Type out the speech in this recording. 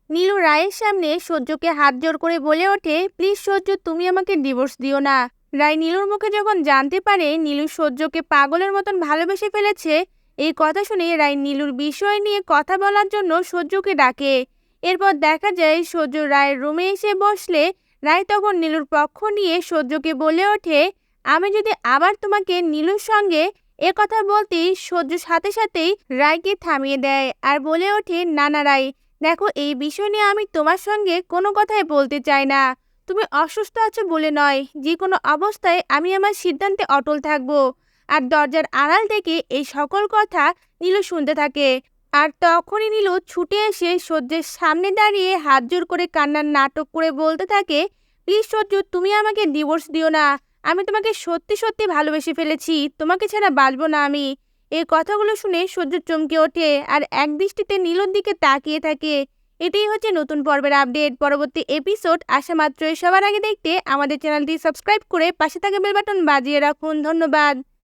নীলু রায়ের সামনে সূর্যকে হাত জোড় করে বলে ওঠে, প্লিজ সূর্য, তুমি আমাকে ডিভোর্স দিও না। রায় নীলুর মুখে যখন জানতে পারে নীলু সূর্যকে পাগলের মতন ভালোবেসে ফেলেছে, এই কথা শুনে রায় নীলুর বিষয় নিয়ে কথা বলার জন্য সূর্যকে ডাকে। এরপর দেখা যায় সূর্য রায়ের রুমে এসে বসলে রায় তখন নীলুর পক্ষ নিয়ে সূর্যকে বলে ওঠে, আমি যদি আবার তোমাকে নীলুর সঙ্গে কথা বলতেই সূর্য সাথে সাথেই রায়কে থামিয়ে দেয় আর বলে ওঠে, না না রায়, দেখো এই বিষয় নিয়ে আমি তোমার সঙ্গে কোনো কথাই বলতে চাই না। তুমি অসুস্থ আছো বলে নয়, যে কোনো অবস্থায় আমি আমার সিদ্ধান্তে অটল থাকব। আর দরজার আড়াল থেকে এই সকল কথা নীলু শুনতে থাকে। আর তখনই নীলু ছুটে এসে সূর্যের সামনে দাঁড়িয়ে হাত জোড় করে কান্নার নাটক করে বলতে থাকে, প্লিজ সূর্য, তুমি আমাকে ডিভোর্স দিও না। আমি তোমাকে সত্যি সত্যি ভালোবেসে ফেলেছি, তোমাকে ছাড়া বাঁচবো না আমি। এই কথাগুলো শুনে সূর্য চমকে ওঠে আর একদৃষ্টিতে নীলুর দিকে তাকিয়ে থাকে। এটাই হচ্ছে নতুন পর্বের আপডেট। পরবর্তী এপিসোড আসা মাত্রই সবার আগে দেখতে আমাদের চ্যানেলটি সাবস্ক্রাইব করে পাশে থাকা বেল বাটন বাজিয়ে রাখুন। ধন্যবাদ।